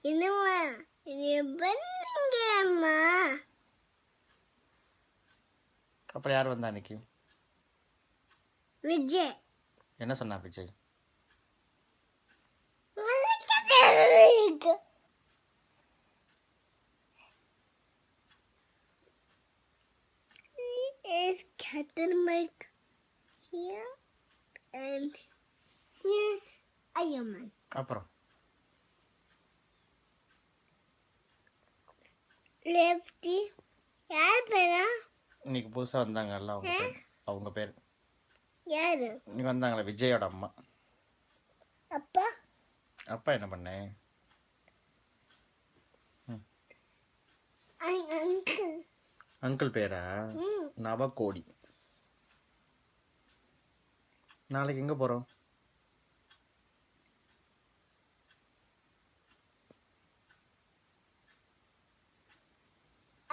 என்னம்மா நீ பண்ணுங்கம்மா. அப்புறம் யார் வந்தா அன்னைக்கு? விஜய். என்ன சொன்னா Vijay? Is Captain Mike here? And here's Iron Man. அப்புறம் Lefty. யார் பேரா? இன்னைக்கு புதுசாக வந்தாங்கல்ல அவங்க பேர் யாரு? இன்னைக்கு வந்தாங்களே விஜயோட அம்மா. அப்பா? அப்பா என்ன பண்ணேன்? அங்கிள். அங்கிள் பேரா? நவகோடி. நாளைக்கு எங்கே போகிறோம்?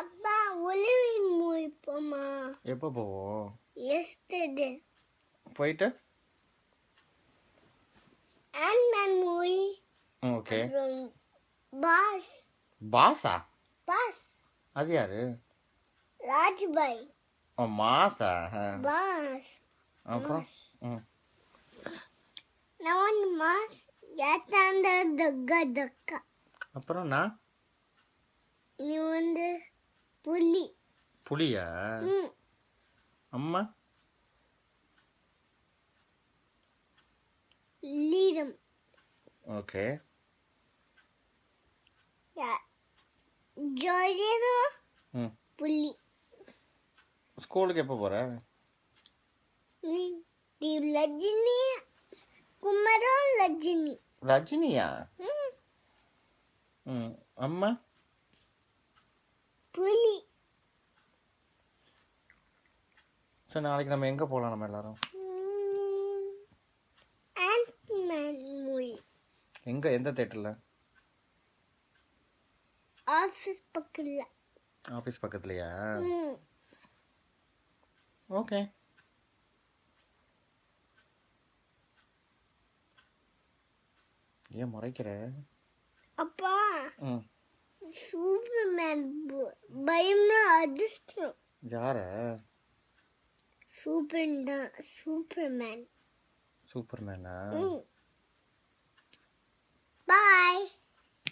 அப்பா ஒலிவின் மூவி போமா? எப்போ போவோம்? Yesterday. போயிட்டு Ant-Man மூவி. ஓகே. பாஸ். பாஸா? பாஸ். அது யாரு? ராஜ்பாய். ஓ மாசா. பாஸ். அப்புறம் நான் வந்து மாஸ் ஏத்தாந்த தக்கா. அப்புறம் நான் நீ வந்து புலி. புலியா? அம்மா லீரம். ஓகே. ஜோதியனோ புலி. ஸ்கூலுக்கு எப்போ போகிற? நீ ரஜினி குமரோ ரஜினி. ரஜினியா? அம்மா புலி. சரி நாளைக்கு நம்ம எங்கே போகலாம் நம்ம எல்லாரும்? Ant-Man movie. எங்கே? எந்த தேட்டரில்? ஆஃபீஸ் பக்கத்துல. ஆஃபீஸ் பக்கத்துலையா? ஓகே. ஏன் முறைக்கிற? அப்பா சூப்பர்மேன் பயம்னா அதிர்ஷ்டம். யார? சூப்பர்மேன். சூப்பர்மேனா? பாய்.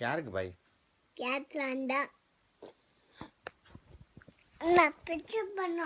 யாருக்கு பாய்? கேட்லாண்டா நான் பிச்சை பண்ண